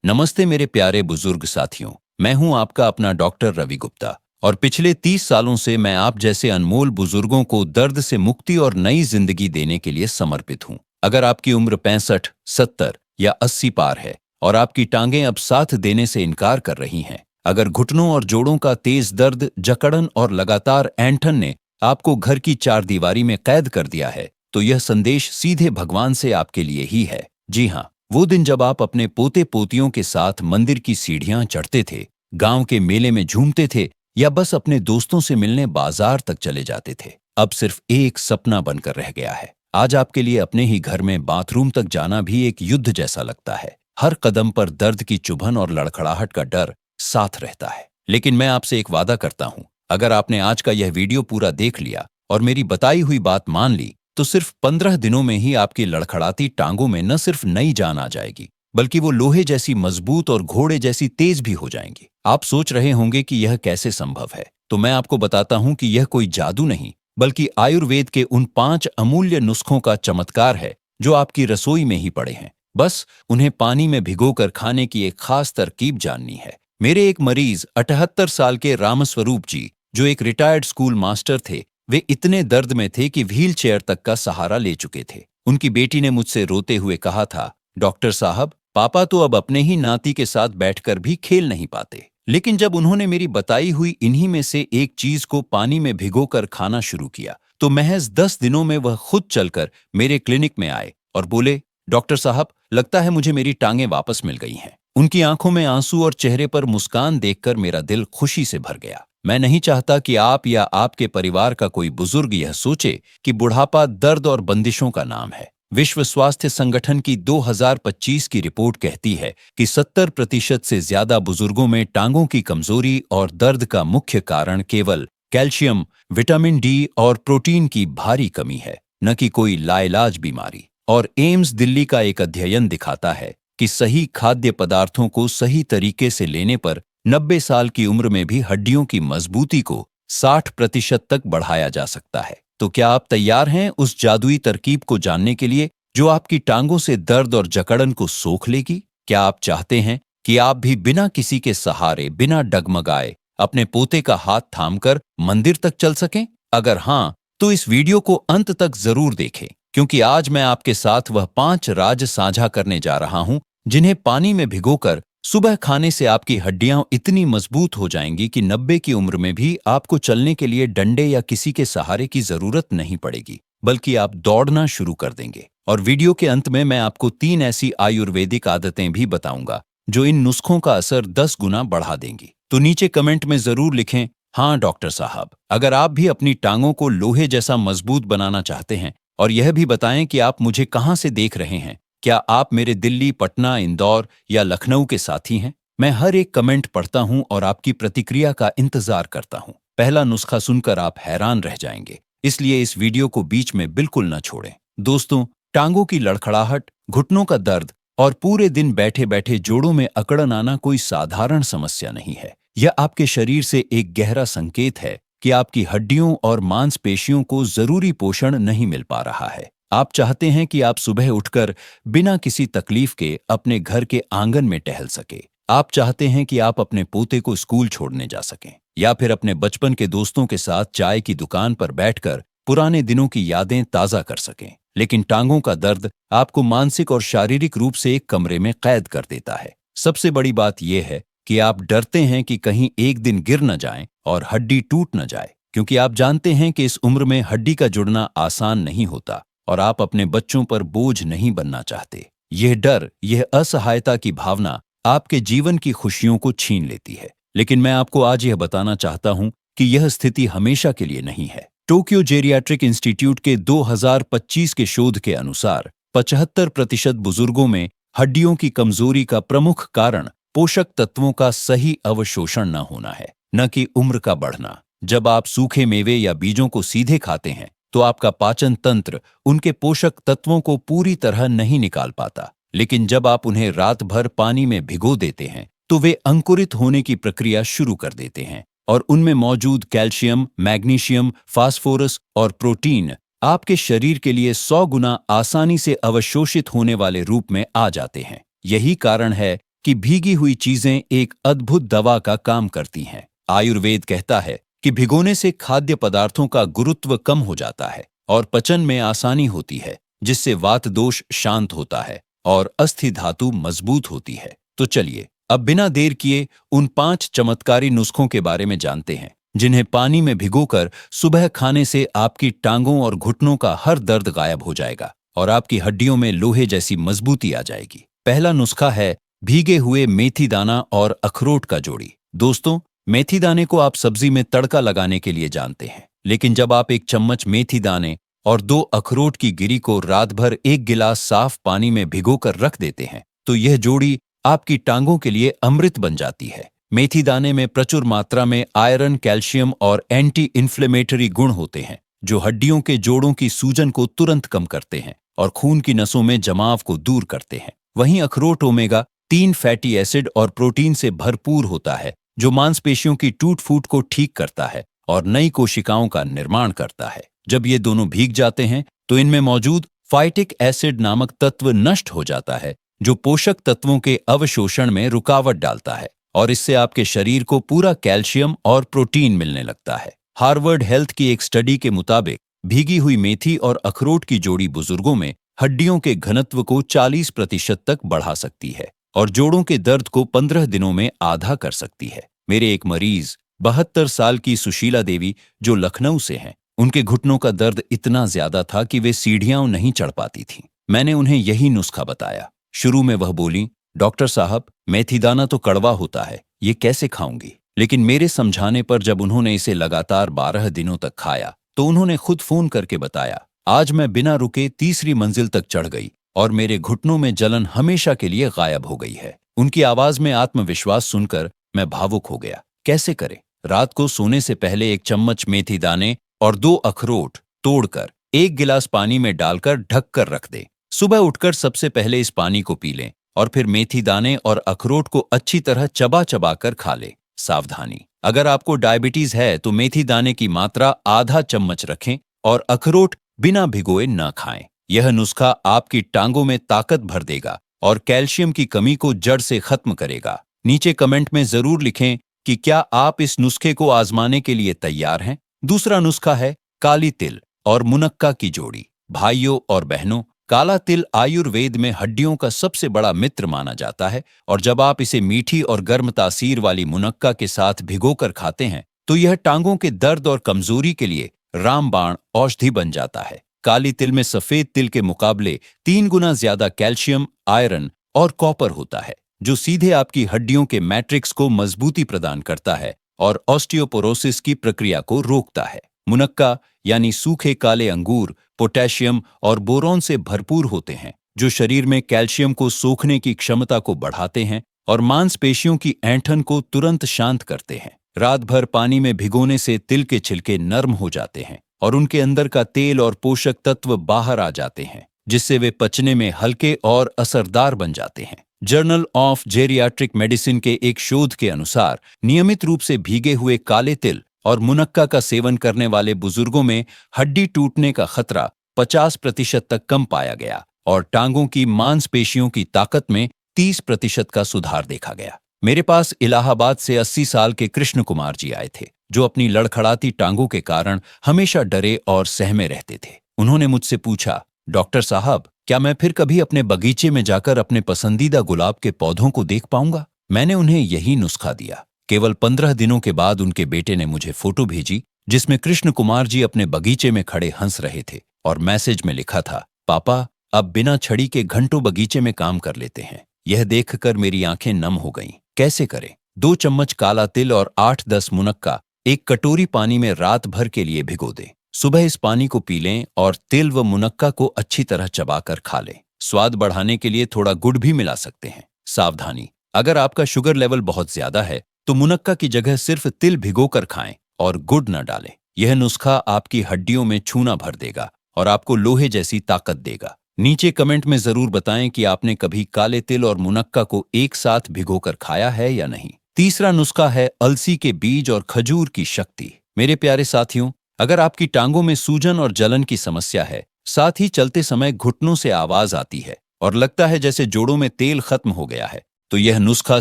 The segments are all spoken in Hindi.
नमस्ते मेरे प्यारे बुजुर्ग साथियों। मैं हूं आपका अपना डॉक्टर रवि गुप्ता और पिछले 30 सालों से मैं आप जैसे अनमोल बुजुर्गों को दर्द से मुक्ति और नई जिंदगी देने के लिए समर्पित हूं। अगर आपकी उम्र 65, 70 या 80 पार है और आपकी टांगें अब साथ देने से इनकार कर रही हैं, अगर घुटनों और जोड़ों का तेज दर्द, जकड़न और लगातार ऐंठन ने आपको घर की चारदीवारी में कैद कर दिया है, तो यह संदेश सीधे भगवान से आपके लिए ही है। जी हाँ, वो दिन जब आप अपने पोते पोतियों के साथ मंदिर की सीढ़ियां चढ़ते थे, गांव के मेले में झूमते थे या बस अपने दोस्तों से मिलने बाजार तक चले जाते थे, अब सिर्फ एक सपना बनकर रह गया है। आज आपके लिए अपने ही घर में बाथरूम तक जाना भी एक युद्ध जैसा लगता है। हर कदम पर दर्द की चुभन और लड़खड़ाहट का डर साथ रहता है। लेकिन मैं आपसे एक वादा करता हूं, अगर आपने आज का यह वीडियो पूरा देख लिया और मेरी बताई हुई बात मान ली, तो सिर्फ 15 दिनों में ही आपकी लड़खड़ाती टांगों में न सिर्फ नई जान आ जाएगी, बल्कि वो लोहे जैसी मजबूत और घोड़े जैसी तेज भी हो जाएंगी। आप सोच रहे होंगे कि यह कैसे संभव है, तो मैं आपको बताता हूं कि यह कोई जादू नहीं, बल्कि आयुर्वेद के उन 5 अमूल्य नुस्खों का चमत्कार है जो आपकी रसोई में ही पड़े हैं। बस उन्हें पानी में भिगोकर खाने की एक खास तरकीब जाननी है। मेरे एक मरीज 78 साल के रामस्वरूप जी, जो एक रिटायर्ड स्कूल मास्टर थे, वे इतने दर्द में थे कि व्हील चेयर तक का सहारा ले चुके थे। उनकी बेटी ने मुझसे रोते हुए कहा था, डॉक्टर साहब, पापा तो अब अपने ही नाती के साथ बैठकर भी खेल नहीं पाते। लेकिन जब उन्होंने मेरी बताई हुई इन्हीं में से एक चीज को पानी में भिगोकर खाना शुरू किया, तो महज 10 दिनों में वह खुद चलकर मेरे क्लिनिक में आए और बोले, डॉक्टर साहब, लगता है मुझे मेरी टांगें वापस मिल गई हैं। उनकी आंखों में आंसू और चेहरे पर मुस्कान देखकर मेरा दिल खुशी से भर गया। मैं नहीं चाहता कि आप या आपके परिवार का कोई बुजुर्ग यह सोचे कि बुढ़ापा दर्द और बंदिशों का नाम है। विश्व स्वास्थ्य संगठन की 2025 की रिपोर्ट कहती है कि 70% से ज्यादा बुजुर्गों में टांगों की कमजोरी और दर्द का मुख्य कारण केवल कैल्शियम, विटामिन डी और प्रोटीन की भारी कमी है, न कि कोई लाइलाज बीमारी। और एम्स दिल्ली का एक अध्ययन दिखाता है कि सही खाद्य पदार्थों को सही तरीके से लेने पर 90 साल की उम्र में भी हड्डियों की मजबूती को 60% तक बढ़ाया जा सकता है। तो क्या आप तैयार हैं उस जादुई तरकीब को जानने के लिए जो आपकी टांगों से दर्द और जकड़न को सोख लेगी? क्या आप चाहते हैं कि आप भी बिना किसी के सहारे, बिना डगमगाए, अपने पोते का हाथ थामकर मंदिर तक चल सकें? अगर हां, तो इस वीडियो को अंत तक जरूर देखें, क्योंकि आज मैं आपके साथ वह 5 राज साझा करने जा रहा हूं जिन्हें पानी में भिगोकर सुबह खाने से आपकी हड्डियां इतनी मजबूत हो जाएंगी कि 90 की उम्र में भी आपको चलने के लिए डंडे या किसी के सहारे की जरूरत नहीं पड़ेगी, बल्कि आप दौड़ना शुरू कर देंगे। और वीडियो के अंत में मैं आपको 3 ऐसी आयुर्वेदिक आदतें भी बताऊंगा जो इन नुस्खों का असर 10 गुना बढ़ा देंगी। तो नीचे कमेंट में जरूर लिखें, हाँ डॉक्टर साहब। अगर आप भी अपनी टांगों को लोहे जैसा मजबूत बनाना चाहते हैं, और यह भी बताएं कि आप मुझे कहां से देख रहे हैं। क्या आप मेरे दिल्ली, पटना, इंदौर या लखनऊ के साथी हैं? मैं हर एक कमेंट पढ़ता हूं और आपकी प्रतिक्रिया का इंतजार करता हूं। पहला नुस्खा सुनकर आप हैरान रह जाएंगे, इसलिए इस वीडियो को बीच में बिल्कुल न छोड़ें। दोस्तों, टांगों की लड़खड़ाहट, घुटनों का दर्द और पूरे दिन बैठे बैठे जोड़ों में अकड़न आना कोई साधारण समस्या नहीं है। यह आपके शरीर से एक गहरा संकेत है कि आपकी हड्डियों और मांसपेशियों को जरूरी पोषण नहीं मिल पा रहा है। आप चाहते हैं कि आप सुबह उठकर बिना किसी तकलीफ के अपने घर के आंगन में टहल सके। आप चाहते हैं कि आप अपने पोते को स्कूल छोड़ने जा सकें, या फिर अपने बचपन के दोस्तों के साथ चाय की दुकान पर बैठकर पुराने दिनों की यादें ताजा कर सकें। लेकिन टांगों का दर्द आपको मानसिक और शारीरिक रूप से एक कमरे में कैद कर देता है। सबसे बड़ी बात यह है कि आप डरते हैं कि कहीं एक दिन गिर न जाएं और हड्डी टूट न जाए, क्योंकि आप जानते हैं कि इस उम्र में हड्डी का जुड़ना आसान नहीं होता और आप अपने बच्चों पर बोझ नहीं बनना चाहते। यह डर, यह असहायता की भावना आपके जीवन की खुशियों को छीन लेती है। लेकिन मैं आपको आज यह बताना चाहता हूं कि यह स्थिति हमेशा के लिए नहीं है। टोक्यो जेरियाट्रिक इंस्टीट्यूट के 2025 के शोध के अनुसार 75% बुजुर्गों में हड्डियों की कमजोरी का प्रमुख कारण पोषक तत्वों का सही अवशोषण न होना है, न कि उम्र का बढ़ना। जब आप सूखे मेवे या बीजों को सीधे खाते हैं, तो आपका पाचन तंत्र उनके पोषक तत्वों को पूरी तरह नहीं निकाल पाता। लेकिन जब आप उन्हें रात भर पानी में भिगो देते हैं, तो वे अंकुरित होने की प्रक्रिया शुरू कर देते हैं और उनमें मौजूद कैल्शियम, मैग्नीशियम, फास्फोरस और प्रोटीन आपके शरीर के लिए 100 गुना आसानी से अवशोषित होने वाले रूप में आ जाते हैं। यही कारण है कि भीगी हुई चीजें एक अद्भुत दवा का काम करती हैं। आयुर्वेद कहता है कि भिगोने से खाद्य पदार्थों का गुरुत्व कम हो जाता है और पचन में आसानी होती है, जिससे वात दोष शांत होता है और अस्थि धातु मजबूत होती है। तो चलिए अब बिना देर किए उन 5 चमत्कारी नुस्खों के बारे में जानते हैं, जिन्हें पानी में भिगोकर सुबह खाने से आपकी टांगों और घुटनों का हर दर्द गायब हो जाएगा और आपकी हड्डियों में लोहे जैसी मजबूती आ जाएगी। पहला नुस्खा है भीगे हुए मेथी दाना और अखरोट का जोड़ी। दोस्तों, मेथी दाने को आप सब्जी में तड़का लगाने के लिए जानते हैं, लेकिन जब आप 1 चम्मच मेथी दाने और 2 अखरोट की गिरी को रात भर 1 गिलास साफ पानी में भिगोकर रख देते हैं, तो यह जोड़ी आपकी टांगों के लिए अमृत बन जाती है। मेथी दाने में प्रचुर मात्रा में आयरन, कैल्शियम और एंटी इन्फ्लेमेटरी गुण होते हैं, जो हड्डियों के जोड़ों की सूजन को तुरंत कम करते हैं और खून की नसों में जमाव को दूर करते हैं। वहीं अखरोट ओमेगा 3 फैटी एसिड और प्रोटीन से भरपूर होता है, जो मांसपेशियों की टूट फूट को ठीक करता है और नई कोशिकाओं का निर्माण करता है। जब ये दोनों भीग जाते हैं तो इनमें मौजूद फाइटिक एसिड नामक तत्व नष्ट हो जाता है, जो पोषक तत्वों के अवशोषण में रुकावट डालता है और इससे आपके शरीर को पूरा कैल्शियम और प्रोटीन मिलने लगता है। हार्वर्ड हेल्थ की एक स्टडी के मुताबिक भीगी हुई मेथी और अखरोट की जोड़ी बुजुर्गों में हड्डियों के घनत्व को 40% तक बढ़ा सकती है और जोड़ों के दर्द को 15 दिनों में आधा कर सकती है। मेरे एक मरीज 72 साल की सुशीला देवी, जो लखनऊ से हैं, उनके घुटनों का दर्द इतना ज्यादा था कि वे सीढ़ियां नहीं चढ़ पाती थीं। मैंने उन्हें यही नुस्खा बताया। शुरू में वह बोली, डॉक्टर साहब, मेथी दाना तो कड़वा होता है, ये कैसे खाऊंगी? लेकिन मेरे समझाने पर जब उन्होंने इसे लगातार 12 दिनों तक खाया तो उन्होंने खुद फोन करके बताया, आज मैं बिना रुके तीसरी मंजिल तक चढ़ गई और मेरे घुटनों में जलन हमेशा के लिए गायब हो गई है। उनकी आवाज में आत्मविश्वास सुनकर मैं भावुक हो गया। कैसे करें? रात को सोने से पहले 1 चम्मच मेथी दाने और 2 अखरोट तोड़कर 1 गिलास पानी में डालकर ढक कर रख दें। सुबह उठकर सबसे पहले इस पानी को पी लें और फिर मेथी दाने और अखरोट को अच्छी तरह चबा चबा कर खा लें। सावधानी, अगर आपको डायबिटीज है तो मेथी दाने की मात्रा आधा चम्मच रखें और अखरोट बिना भिगोए न खाएं। यह नुस्खा आपकी टांगों में ताकत भर देगा और कैल्शियम की कमी को जड़ से खत्म करेगा। नीचे कमेंट में जरूर लिखें कि क्या आप इस नुस्खे को आजमाने के लिए तैयार हैं। दूसरा नुस्खा है काली तिल और मुनक्का की जोड़ी। भाइयों और बहनों, काला तिल आयुर्वेद में हड्डियों का सबसे बड़ा मित्र माना जाता है और जब आप इसे मीठी और गर्म तासीर वाली मुनक्का के साथ भिगोकर खाते हैं तो यह टांगों के दर्द और कमजोरी के लिए रामबाण औषधि बन जाता है। काली तिल में सफेद तिल के मुकाबले 3 गुना ज्यादा कैल्शियम, आयरन और कॉपर होता है, जो सीधे आपकी हड्डियों के मैट्रिक्स को मजबूती प्रदान करता है और ऑस्टियोपोरोसिस की प्रक्रिया को रोकता है। मुनक्का यानी सूखे काले अंगूर पोटेशियम और बोरॉन से भरपूर होते हैं, जो शरीर में कैल्शियम को सोखने की क्षमता को बढ़ाते हैं और मांसपेशियों की ऐंठन को तुरंत शांत करते हैं। रात भर पानी में भिगोने से तिल के छिलके नर्म हो जाते हैं और उनके अंदर का तेल और पोषक तत्व बाहर आ जाते हैं, जिससे वे पचने में हल्के और असरदार बन जाते हैं। जर्नल ऑफ जेरियाट्रिक मेडिसिन के एक शोध के अनुसार नियमित रूप से भीगे हुए काले तिल और मुनक्का का सेवन करने वाले बुजुर्गों में हड्डी टूटने का खतरा 50% तक कम पाया गया और टांगों की मांसपेशियों की ताकत में 30% का सुधार देखा गया। मेरे पास इलाहाबाद से 80 साल के कृष्ण कुमार जी आए थे, जो अपनी लड़खड़ाती टांगों के कारण हमेशा डरे और सहमे रहते थे। उन्होंने मुझसे पूछा, डॉक्टर साहब, क्या मैं फिर कभी अपने बगीचे में जाकर अपने पसंदीदा गुलाब के पौधों को देख पाऊंगा? मैंने उन्हें यही नुस्खा दिया। केवल 15 दिनों के बाद उनके बेटे ने मुझे फोटो भेजी, जिसमें कृष्ण कुमार जी अपने बगीचे में खड़े हंस रहे थे और मैसेज में लिखा था, पापा अब बिना छड़ी के घंटों बगीचे में काम कर लेते हैं। यह देखकर मेरी आंखें नम हो गईं। कैसे करें? 2 चम्मच काला तिल और 8-10 मुनक्का 1 कटोरी पानी में रात भर के लिए भिगो दें। सुबह इस पानी को पी लें और तिल व मुनक्का को अच्छी तरह चबाकर खा लें। स्वाद बढ़ाने के लिए थोड़ा गुड़ भी मिला सकते हैं। सावधानी, अगर आपका शुगर लेवल बहुत ज्यादा है तो मुनक्का की जगह सिर्फ तिल भिगोकर खाएं और गुड़ न डालें। यह नुस्खा आपकी हड्डियों में छूना भर देगा और आपको लोहे जैसी ताकत देगा। नीचे कमेंट में जरूर बताएं कि आपने कभी काले तिल और मुनक्का को एक साथ भिगोकर खाया है या नहीं। तीसरा नुस्खा है अलसी के बीज और खजूर की शक्ति। मेरे प्यारे साथियों, अगर आपकी टांगों में सूजन और जलन की समस्या है, साथ ही चलते समय घुटनों से आवाज आती है और लगता है जैसे जोड़ों में तेल खत्म हो गया है, तो यह नुस्खा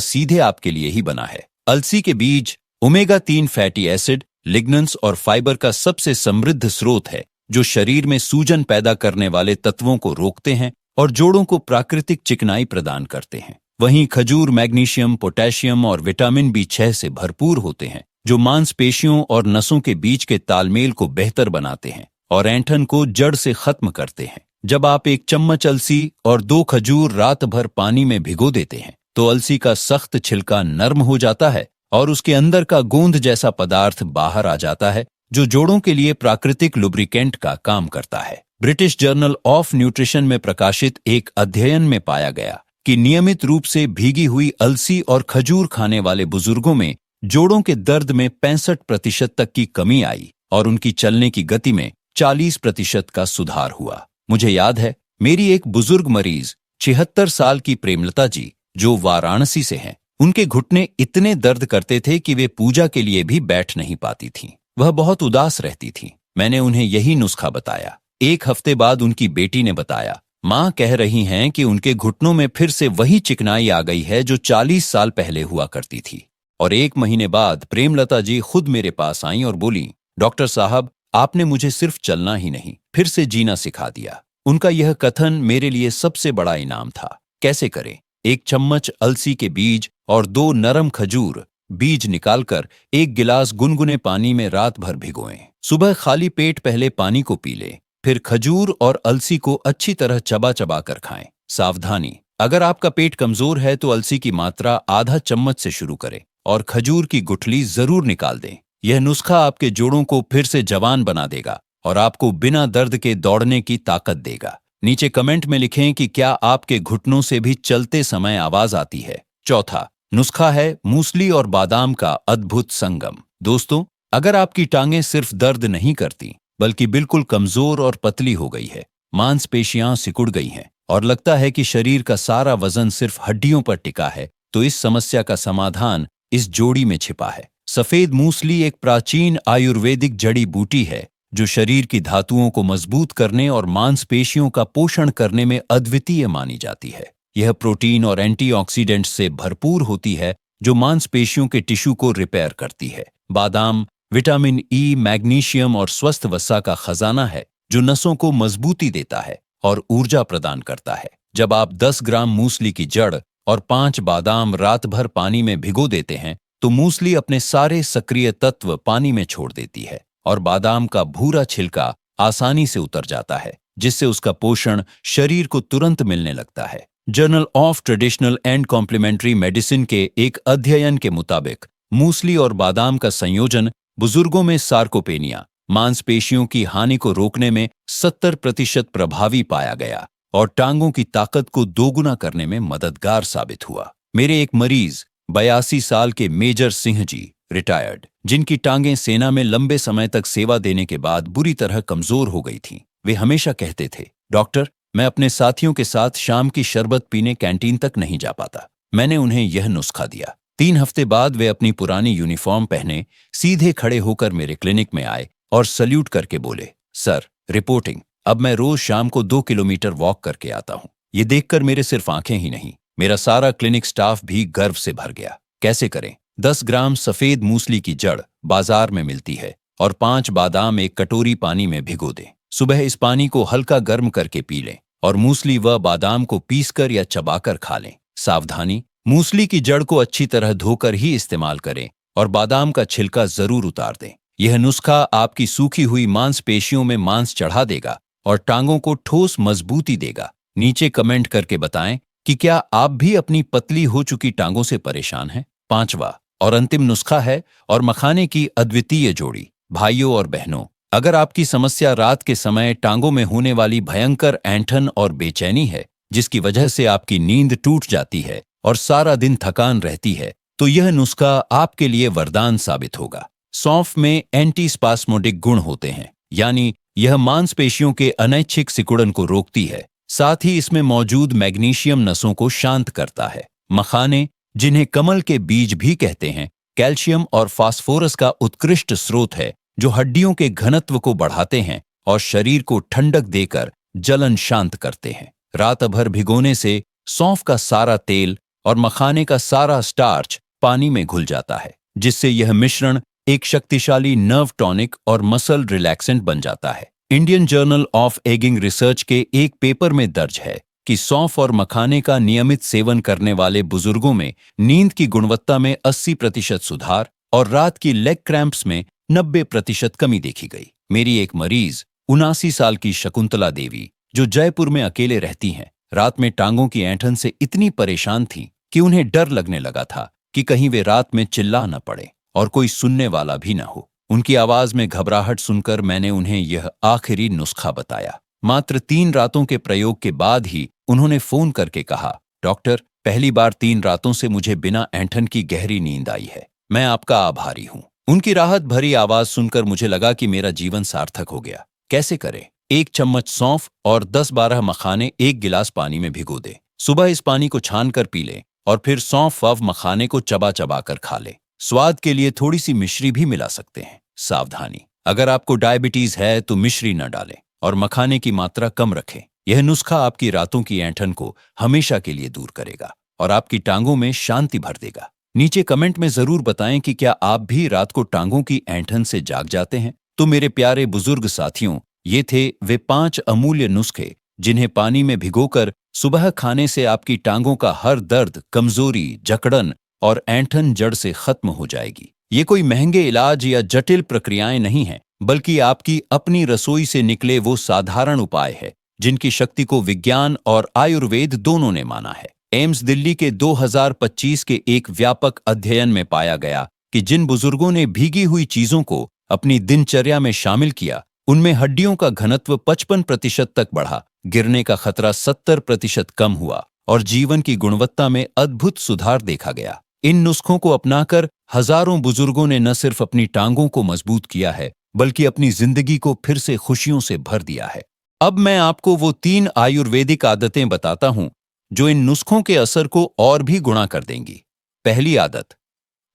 सीधे आपके लिए ही बना है। अलसी के बीज ओमेगा 3 फैटी एसिड, लिग्नेंस और फाइबर का सबसे समृद्ध स्रोत है, जो शरीर में सूजन पैदा करने वाले तत्वों को रोकते हैं और जोड़ों को प्राकृतिक चिकनाई प्रदान करते हैं। वहीं खजूर मैग्नीशियम, पोटेशियम और विटामिन B6 से भरपूर होते हैं, जो मांसपेशियों और नसों के बीच के तालमेल को बेहतर बनाते हैं और ऐंठन को जड़ से खत्म करते हैं। जब आप 1 चम्मच अलसी और 2 खजूर रात भर पानी में भिगो देते हैं, तो अलसी का सख्त छिलका नर्म हो जाता है और उसके अंदर का गोंद जैसा पदार्थ बाहर आ जाता है, जो जोड़ों के लिए प्राकृतिक लुब्रिकेंट का काम करता है। ब्रिटिश जर्नल ऑफ न्यूट्रिशन में प्रकाशित एक अध्ययन में पाया गया कि नियमित रूप से भीगी हुई अलसी और खजूर खाने वाले बुजुर्गों में जोड़ों के दर्द में 65% तक की कमी आई और उनकी चलने की गति में 40% का सुधार हुआ। मुझे याद है, मेरी एक बुजुर्ग मरीज 76 साल की प्रेमलता जी, जो वाराणसी से हैं, उनके घुटने इतने दर्द करते थे कि वे पूजा के लिए भी बैठ नहीं पाती थीं। वह बहुत उदास रहती थीं। मैंने उन्हें यही नुस्खा बताया। 1 हफ्ते बाद उनकी बेटी ने बताया, माँ कह रही हैं कि उनके घुटनों में फिर से वही चिकनाई आ गई है जो 40 साल पहले हुआ करती थी। और 1 महीने बाद प्रेमलता जी खुद मेरे पास आईं और बोली, डॉक्टर साहब, आपने मुझे सिर्फ चलना ही नहीं, फिर से जीना सिखा दिया। उनका यह कथन मेरे लिए सबसे बड़ा इनाम था। कैसे करें? 1 चम्मच अलसी के बीज और 2 नरम खजूर बीज निकालकर 1 गिलास गुनगुने पानी में रात भर भिगोएं। सुबह खाली पेट पहले पानी को पी लें, फिर खजूर और अलसी को अच्छी तरह चबा चबा कर खाएं। सावधानी, अगर आपका पेट कमजोर है तो अलसी की मात्रा आधा चम्मच से शुरू करें और खजूर की गुठली जरूर निकाल दें। यह नुस्खा आपके जोड़ों को फिर से जवान बना देगा और आपको बिना दर्द के दौड़ने की ताकत देगा। नीचे कमेंट में लिखें कि क्या आपके घुटनों से भी चलते समय आवाज आती है। चौथा नुस्खा है मूसली और बादाम का अद्भुत संगम। दोस्तों, अगर आपकी टांगें सिर्फ दर्द नहीं करती, बल्कि बिल्कुल कमजोर और पतली हो गई है, मांसपेशियां सिकुड़ गई हैं और लगता है कि शरीर का सारा वजन सिर्फ हड्डियों पर टिका है, तो इस समस्या का समाधान इस जोड़ी में छिपा है। सफेद मूसली एक प्राचीन आयुर्वेदिक जड़ी बूटी है, जो शरीर की धातुओं को मजबूत करने और मांसपेशियों का पोषण करने में अद्वितीय मानी जाती है। यह प्रोटीन और एंटीऑक्सीडेंट्स से भरपूर होती है, जो मांसपेशियों के टिश्यू को रिपेयर करती है। बादाम विटामिन E, मैग्नीशियम और स्वस्थ वसा का खजाना है, जो नसों को मजबूती देता है और ऊर्जा प्रदान करता है। जब आप 10 ग्राम मूसली की जड़ और 5 बादाम रात भर पानी में भिगो देते हैं, तो मूसली अपने सारे सक्रिय तत्व पानी में छोड़ देती है और बादाम का भूरा छिलका आसानी से उतर जाता है, जिससे उसका पोषण शरीर को तुरंत मिलने लगता है। Journal of traditional and complementary medicine के एक अध्ययन के मुताबिक मूसली और बादाम का संयोजन बुजुर्गों में सार्कोपेनिया, मांसपेशियों की हानि को रोकने में 70% प्रभावी पाया गया और टांगों की ताकत को दोगुना करने में मददगार साबित हुआ। मेरे एक मरीज 82 साल के मेजर सिंह जी, रिटायर्ड, जिनकी टांगें सेना में लंबे समय तक सेवा देने के बाद बुरी तरह कमजोर हो गई थीं, वे हमेशा कहते थे, डॉक्टर, मैं अपने साथियों के साथ शाम की शरबत पीने कैंटीन तक नहीं जा पाता। मैंने उन्हें यह नुस्खा दिया। 3 हफ्ते बाद वे अपनी पुरानी यूनिफॉर्म पहने सीधे खड़े होकर मेरे क्लिनिक में आए और सल्यूट करके बोले, सर, रिपोर्टिंग, अब मैं रोज शाम को 2 किलोमीटर वॉक करके आता हूँ। ये देखकर मेरे सिर्फ आंखें ही नहीं, मेरा सारा क्लिनिक स्टाफ भी गर्व से भर गया। कैसे करें? 10 ग्राम सफेद मूसली की जड़ बाजार में मिलती है और 5 बादाम 1 कटोरी पानी में भिगो दें। सुबह इस पानी को हल्का गर्म करके पी लें और मूसली व बादाम को पीसकर या चबाकर खा लें। सावधानी, मूसली की जड़ को अच्छी तरह धोकर ही इस्तेमाल करें और बादाम का छिलका जरूर उतार दें। यह नुस्खा आपकी सूखी हुई मांसपेशियों में मांस चढ़ा देगा और टांगों को ठोस मजबूती देगा। नीचे कमेंट करके बताएं कि क्या आप भी अपनी पतली हो चुकी टांगों से परेशान हैं। 5वां और अंतिम नुस्खा है और मखाने की अद्वितीय जोड़ी। भाइयों और बहनों, अगर आपकी समस्या रात के समय टांगों में होने वाली भयंकर ऐंठन और बेचैनी है, जिसकी वजह से आपकी नींद टूट जाती है और सारा दिन थकान रहती है, तो यह नुस्खा आपके लिए वरदान साबित होगा। सौंफ में एंटी स्पास्मोडिक गुण होते हैं, यानी यह मांसपेशियों के अनैच्छिक सिकुड़न को रोकती है। साथ ही इसमें मौजूद मैग्नीशियम नसों को शांत करता है। मखाने, जिन्हें कमल के बीज भी कहते हैं, कैल्शियम और फास्फोरस का उत्कृष्ट स्रोत है, जो हड्डियों के घनत्व को बढ़ाते हैं और शरीर को ठंडक देकर जलन शांत करते हैं। रात भर भिगोने से सौंफ का सारा तेल और मखाने का सारा स्टार्च पानी में घुल जाता है, जिससे यह मिश्रण एक शक्तिशाली नर्व टॉनिक और मसल रिलैक्सेंट बन जाता है। इंडियन जर्नल ऑफ एगिंग रिसर्च के एक पेपर में दर्ज है कि सौंफ और मखाने का नियमित सेवन करने वाले बुजुर्गों में नींद की गुणवत्ता में 80% सुधार और रात की लेग क्रैम्प्स में 90% कमी देखी गई। मेरी एक मरीज 79 साल की शकुंतला देवी, जो जयपुर में अकेले रहती हैं, रात में टांगों की ऐंठन से इतनी परेशान थी कि उन्हें डर लगने लगा था कि कहीं वे रात में चिल्ला न पड़े और कोई सुनने वाला भी न हो। उनकी आवाज में घबराहट सुनकर मैंने उन्हें यह आखिरी नुस्खा बताया। मात्र 3 रातों के प्रयोग के बाद ही उन्होंने फोन करके कहा, डॉक्टर, पहली बार 3 रातों से मुझे बिना ऐंठन की गहरी नींद आई है। मैं आपका आभारी हूं। उनकी राहत भरी आवाज सुनकर मुझे लगा कि मेरा जीवन सार्थक हो गया। कैसे करें? 1 चम्मच सौंफ और 10-12 मखाने 1 गिलास पानी में भिगो दें। सुबह इस पानी को छानकर पी लें और फिर सौंफ व मखाने को चबा चबा कर खा लें। स्वाद के लिए थोड़ी सी मिश्री भी मिला सकते हैं। सावधानी, अगर आपको डायबिटीज है तो मिश्री न डालें और मखाने की मात्रा कम रखें। यह नुस्खा आपकी रातों की ऐंठन को हमेशा के लिए दूर करेगा और आपकी टांगों में शांति भर देगा। नीचे कमेंट में जरूर बताएं कि क्या आप भी रात को टांगों की ऐंठन से जाग जाते हैं। तो मेरे प्यारे बुजुर्ग साथियों, ये थे वे 5 अमूल्य नुस्खे जिन्हें पानी में भिगोकर सुबह खाने से आपकी टांगों का हर दर्द, कमजोरी, जकड़न और ऐंठन जड़ से खत्म हो जाएगी। ये कोई महंगे इलाज या जटिल प्रक्रियाएं नहीं हैं, बल्कि आपकी अपनी रसोई से निकले वो साधारण उपाय है जिनकी शक्ति को विज्ञान और आयुर्वेद दोनों ने माना है। एम्स दिल्ली के 2025 के एक व्यापक अध्ययन में पाया गया कि जिन बुजुर्गों ने भीगी हुई चीजों को अपनी दिनचर्या में शामिल किया, उनमें हड्डियों का घनत्व 55% तक बढ़ा, गिरने का खतरा 70% कम हुआ और जीवन की गुणवत्ता में अद्भुत सुधार देखा गया। इन नुस्खों को अपनाकर हजारों बुजुर्गों ने न सिर्फ अपनी टांगों को मजबूत किया है, बल्कि अपनी जिंदगी को फिर से खुशियों से भर दिया है। अब मैं आपको वो 3 आयुर्वेदिक आदतें बताता हूं जो इन नुस्खों के असर को और भी गुणा कर देंगी। पहली आदत,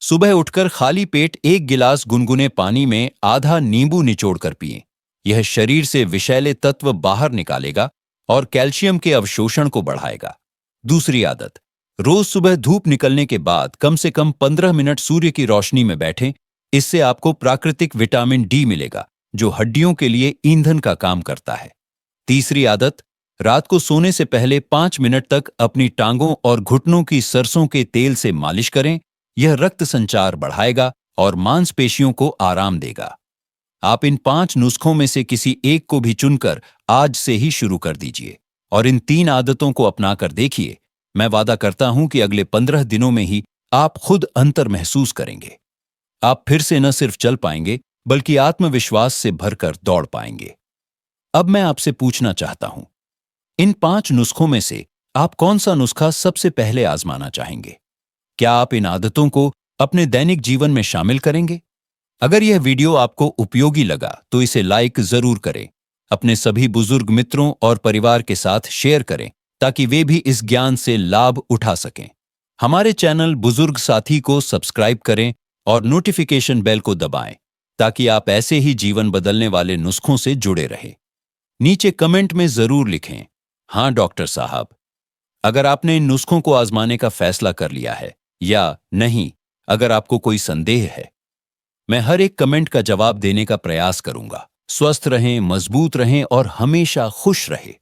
सुबह उठकर खाली पेट 1 गिलास गुनगुने पानी में आधा नींबू निचोड़कर पिएं। यह शरीर से विषैले तत्व बाहर निकालेगा और कैल्शियम के अवशोषण को बढ़ाएगा। दूसरी आदत, रोज सुबह धूप निकलने के बाद कम से कम 15 मिनट सूर्य की रोशनी में बैठें। इससे आपको प्राकृतिक विटामिन डी मिलेगा जो हड्डियों के लिए ईंधन का काम करता है। तीसरी आदत, रात को सोने से पहले 5 मिनट तक अपनी टांगों और घुटनों की सरसों के तेल से मालिश करें। यह रक्त संचार बढ़ाएगा और मांसपेशियों को आराम देगा। आप इन 5 नुस्खों में से किसी एक को भी चुनकर आज से ही शुरू कर दीजिए और इन 3 आदतों को अपनाकर देखिए। मैं वादा करता हूं कि अगले 15 दिनों में ही आप खुद अंतर महसूस करेंगे। आप फिर से न सिर्फ चल पाएंगे, बल्कि आत्मविश्वास से भरकर दौड़ पाएंगे। अब मैं आपसे पूछना चाहता हूं, इन 5 नुस्खों में से आप कौन सा नुस्खा सबसे पहले आजमाना चाहेंगे? क्या आप इन आदतों को अपने दैनिक जीवन में शामिल करेंगे? अगर यह वीडियो आपको उपयोगी लगा तो इसे लाइक जरूर करें। अपने सभी बुजुर्ग मित्रों और परिवार के साथ शेयर करें ताकि वे भी इस ज्ञान से लाभ उठा सकें। हमारे चैनल बुजुर्ग साथी को सब्सक्राइब करें और नोटिफिकेशन बेल को दबाएं ताकि आप ऐसे ही जीवन बदलने वाले नुस्खों से जुड़े रहें। नीचे कमेंट में जरूर लिखें, हाँ डॉक्टर साहब, अगर आपने इन नुस्खों को आजमाने का फैसला कर लिया है या नहीं। अगर आपको कोई संदेह है, मैं हर एक कमेंट का जवाब देने का प्रयास करूंगा। स्वस्थ रहें, मजबूत रहें और हमेशा खुश रहें।